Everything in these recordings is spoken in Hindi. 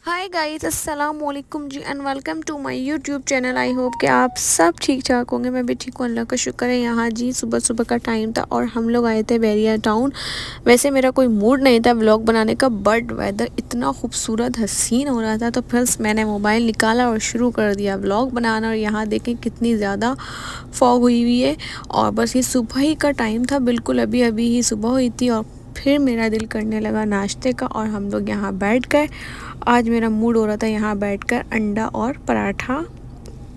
हाय गाइस, अस्सलाम वालेकुम जी and welcome to my YouTube channel. I hope कि आप सब ठीक ठाक होंगे। मैं भी ठीक हूँ, अल्लाह का शुक्र है। यहाँ जी सुबह सुबह का टाइम था और हम लोग आए थे बैरिया टाउन। वैसे मेरा कोई मूड नहीं था व्लॉग बनाने का, बट वेदर इतना खूबसूरत हसीन हो रहा था तो फिर मैंने मोबाइल निकाला और शुरू कर दिया व्लॉग बनाना। और यहाँ देखें कितनी ज़्यादा फॉग हुई हुई है और बस ये सुबह ही का टाइम था, बिल्कुल अभी अभी ही सुबह हुई थी। और फिर मेरा दिल करने लगा नाश्ते का और हम लोग यहाँ बैठ गए। आज मेरा मूड हो रहा था यहाँ बैठकर अंडा और पराठा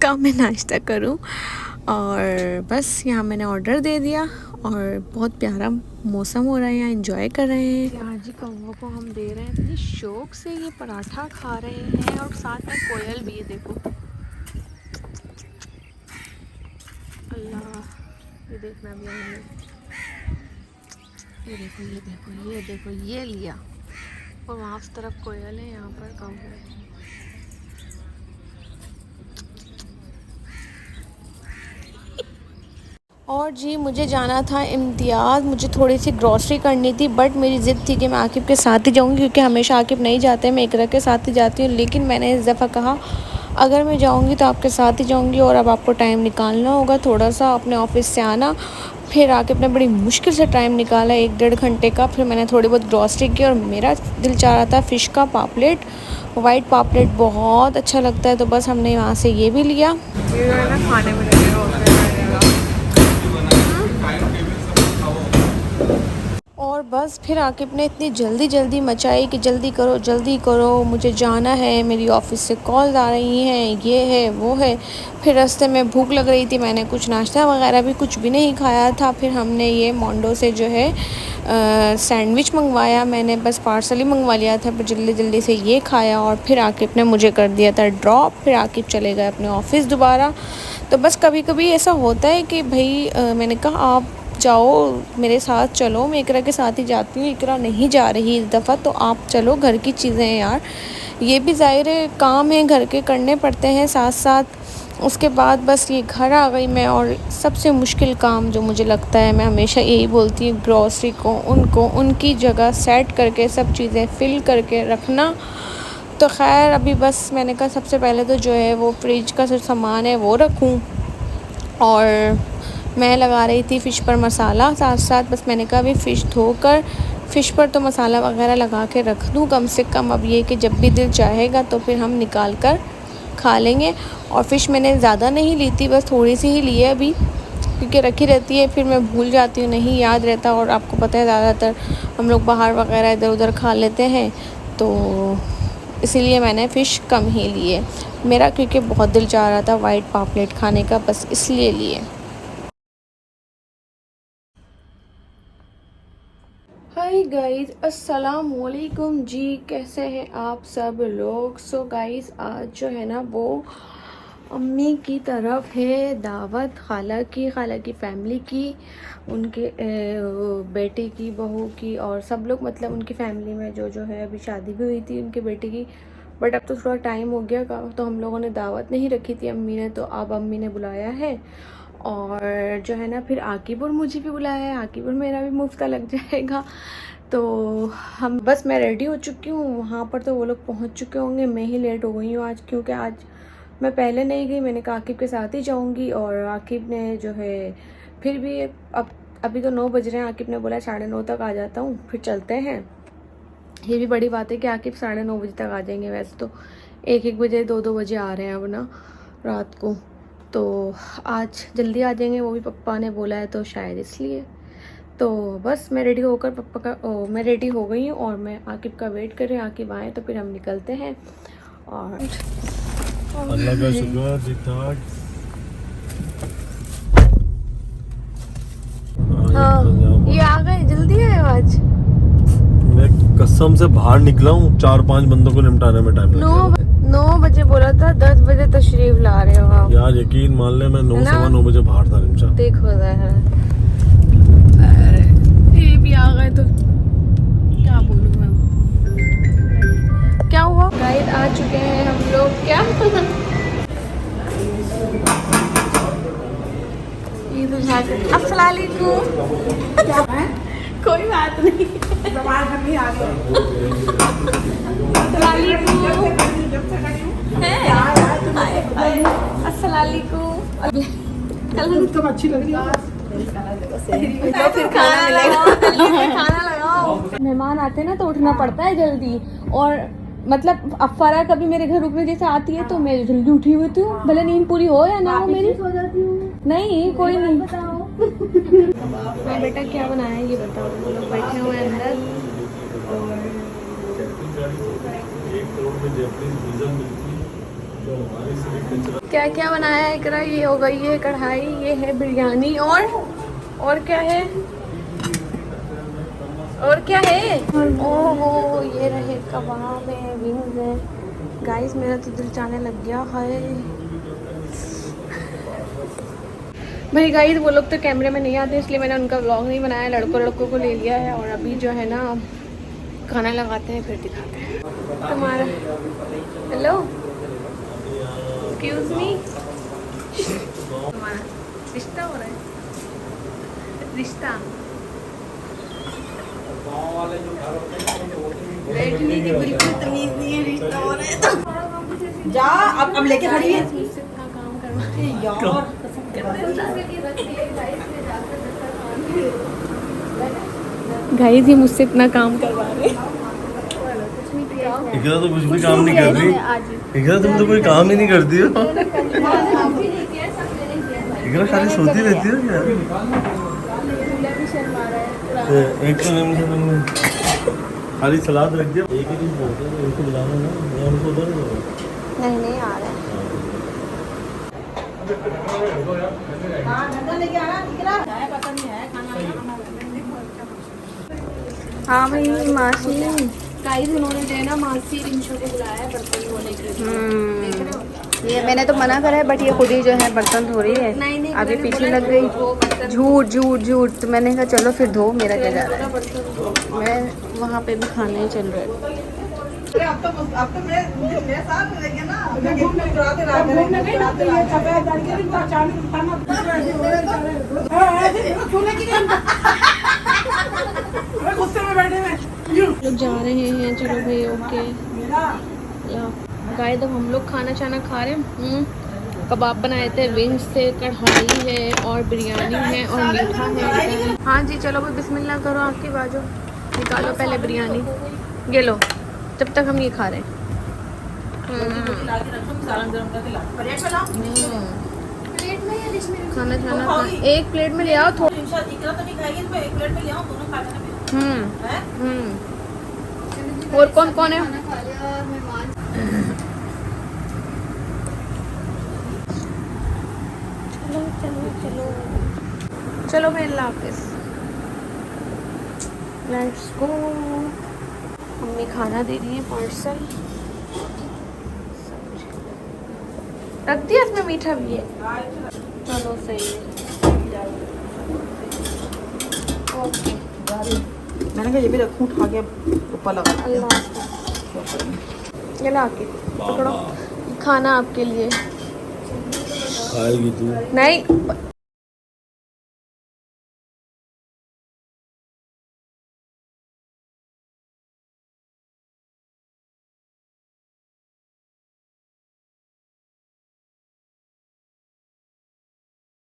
का मैं नाश्ता करूँ, और बस यहाँ मैंने ऑर्डर दे दिया और बहुत प्यारा मौसम हो रहा है, यहाँ एंजॉय कर रहे हैं। यहाँ जी कौवों को हम दे रहे हैं, इतनी शौक से ये पराठा खा रहे हैं और साथ में कोयल भी है। देखो अल्लाह, ये देखना भी आएंगे। ये देखो ये देखो ये देखो, ये लिया। और वहाँ उस तरफ कोयल है, यहाँ पर कौवे। और जी मुझे जाना था इम्तियाज़, मुझे थोड़ी सी ग्रॉसरी करनी थी, बट मेरी ज़िद थी कि मैं आकिब के साथ ही जाऊंगी क्योंकि हमेशा आकिब नहीं जाते, मैं इकरा के साथ ही जाती हूँ। लेकिन मैंने इस दफ़ा कहा अगर मैं जाऊंगी तो आपके साथ ही जाऊंगी और अब आपको टाइम निकालना होगा थोड़ा सा अपने ऑफिस से आना। फिर आके अपने बड़ी मुश्किल से टाइम निकाला, 1-1.5 घंटे का। फिर मैंने थोड़ी बहुत ग्रॉसरी की और मेरा दिल चाह रहा था फ़िश का पापलेट, वाइट पापलेट बहुत अच्छा लगता है, तो बस हमने वहाँ से ये भी लिया। ये ना खाने में और बस फिर आकिब ने इतनी जल्दी मचाई कि जल्दी करो मुझे जाना है, मेरी ऑफ़िस से कॉल्स आ रही हैं, ये है वो है। फिर रास्ते में भूख लग रही थी, मैंने कुछ नाश्ता वगैरह भी कुछ भी नहीं खाया था। फिर हमने ये मोंडो से जो है सैंडविच मंगवाया, मैंने बस पार्सल ही मंगवा लिया था, पर जल्दी से ये खाया और फिर आकिब ने मुझे कर दिया था ड्रॉप। फिर आकिब चले गए अपने ऑफ़िस दोबारा। तो बस कभी कभी ऐसा होता है कि भाई मैंने कहा आप जाओ मेरे साथ, चलो मैं इकरा के साथ ही जाती हूँ, इकरा नहीं जा रही इस दफ़ा, तो आप चलो, घर की चीज़ें हैं यार, ये भी ज़ाहिर है काम है, घर के करने पड़ते हैं साथ साथ। उसके बाद बस ये घर आ गई मैं, और सबसे मुश्किल काम जो मुझे लगता है, मैं हमेशा यही बोलती हूँ, ग्रॉसरी को उनको उनकी जगह सेट करके सब चीज़ें फिल करके रखना। तो खैर अभी बस मैंने कहा सबसे पहले तो जो है वो फ्रिज का जो सामान है वो रखूँ, और मैं लगा रही थी फ़िश पर मसाला साथ साथ। बस मैंने कहा अभी फ़िश धोकर फ़िश पर तो मसाला वगैरह लगा के रख दूँ कम से कम, अब ये कि जब भी दिल चाहेगा तो फिर हम निकाल कर खा लेंगे। और फ़िश मैंने ज़्यादा नहीं ली थी, बस थोड़ी सी ही ली है अभी, क्योंकि रखी रहती है फिर मैं भूल जाती हूँ, नहीं याद रहता। और आपको पता है ज़्यादातर हम लोग बाहर वगैरह इधर उधर खा लेते हैं, तो इसीलिए मैंने फ़िश कम ही ली है मेरा, क्योंकि बहुत दिल चाह रहा था वाइट पापलेट खाने का, बस इसलिए लिए। हाय गाइस, अस्सलाम वालेकुम जी, कैसे हैं आप सब लोग। सो गाइस आज जो है ना वो अम्मी की तरफ है दावत, खाला की फैमिली की, उनके बेटे की, बहू की, और सब लोग, मतलब उनकी फैमिली में जो है अभी शादी भी हुई थी उनके बेटे की, बट अब तो थोड़ा टाइम हो गया का, तो हम लोगों ने दावत नहीं रखी थी अम्मी ने, तो अब अम्मी ने बुलाया है। और जो है ना फिर आकिब और मुझे भी बुलाया है, आकिब और मेरा भी मुफ्ता लग जाएगा। तो हम बस मैं रेडी हो चुकी हूँ, वहाँ पर तो वो लोग पहुँच चुके होंगे, मैं ही लेट हो गई हूँ आज, क्योंकि आज मैं पहले नहीं गई, मैंने कहा आकिब के साथ ही जाऊँगी। और आकिब ने जो है फिर भी अब अभी तो 9 बज रहे हैं, आकिब ने बोला 9:30 तक आ जाता हूँ, फिर चलते हैं। ये भी बड़ी बात है कि आकिब 9:30 बजे तक आ जाएंगे, वैसे तो 1-1 बजे 2-2 बजे आ रहे हैं अब ना रात को, तो आज जल्दी आ जाएंगे, वो भी पप्पा ने बोला है तो शायद इसलिए। तो बस मैं रेडी होकर मैं रेडी हो गई हूँ और मैं आकिब का वेट कर रही हूँ, आकिब आए तो फिर हम निकलते हैं। और अल्लाह का शुक्र, ठीक ठाक। हाँ ये आ गए, जल्दी आए आज। मैं कसम से बाहर निकला हूँ, 4-5 बंदों को निपटाने में टाइम लग गया। 9 बजे बोला था, 10 बजे तशरीफ ला रहे हो आप यार यकीन मान ले, मैं 9-9:15 बजे बाहर था रिमशा। देखो है, ये भी आ गए तो क्या बोलूँ मैं, क्या हुआ। गाइड आ चुके हैं हम लोग, क्या अस्सलाम वालेकुम। कोई बात नहीं, अस्सलाम वालेकुम। तुम अच्छी लग रही हो। फिर खाना मिलेगा। खाना लगाओ। मेहमान आते हैं ना तो उठना पड़ता है जल्दी, और मतलब अफरा कभी मेरे घर रुकने जैसे आती है तो मैं जल्दी उठी होती हूँ, भले नींद पूरी हो या ना हो मेरी। सो जाती हूँ। नहीं कोई नहीं। बताओ हाँ बेटा क्या बनाया है ये बताओ। हम लोग बैठे हुए हैं अंदर क्या क्या बनाया है इकरा। ये हो गई है कढ़ाई, ये है बिरयानी, और क्या है, और क्या है। ओहो ये रहे कबाब है, विंग्स है। गाइस मेरा तो दिल जाने लग गया है भाई। गाइस वो लोग तो कैमरे में नहीं आते इसलिए मैंने उनका व्लॉग नहीं बनाया, लड़कों को ले लिया है। और अभी जो है ना खाना लगाते हैं फिर दिखाते हैं तुम्हारा। हेलो एक्सक्यूज मी, तुम्हारा रिश्ता हो रहा है, रिश्ता बैठने की बिल्कुल तमीज नहीं है, रिश्ता हो रहा है तो जा अब लेके खड़ी है मुझसे इतना काम करवाते हैं यार। गाइस ये मुझसे इतना काम करवा रहे हैं। इकरा तो कुछ भी काम नहीं कर रही। इकरा तुम तो कोई काम ही नहीं करती हो। इकरा खाली सोती रहती हो क्या? एक तो नहीं खाली सलाद रख दिया। एक ही दिन बोलते हैं इनको बुलाना ना, मैं उनको उधर नहीं आ रहा है। हाँ भाई मासी गाइस उन्होंने जो है ना मासी रिंशु को बुलाया है बर्तन धोने के लिए। ये मैंने तो मना करा है बट ये खुद ही जो है बर्तन धो रही है। नहीं अभी पीछे लग गई। झूठ तो मैंने कहा चलो फिर धो, मेरा क्या जा रहा है। मैं वहाँ पे भी खाने ही चल रहे हैं। अब तो मेरे साथ रहेंगे ना। चुराते लोग जा रहे हैं, चलो भाई ओके। गाइस अब हम लोग खाना चाना खा रहे हैं। कबाब बनाए थे, विंग्स थे, कढ़ाई है और बिरयानी है और मीठा है। हाँ जी चलो भाई बिस्मिल्लाह करो, आपकी बाजू निकालो पहले बिरयानी, ये लो जब तक हम ये खा रहे हैं। खाना खाना एक प्लेट में ले आओ थोड़ा। और कौन कौन है? चलो भाई अल्लाह हाफिज़, लेट्स गो। मम्मी खाना दे रही है पार्सल, रख दिया, इसमें मीठा भी है। चलो सही है ओके। मैंने कहा ये भी रखूं उठा के ऊपर लगा। अल्लाह हाफिज़। ये ला के पकड़ो, खाना आपके लिए। खाएगी तू? नहीं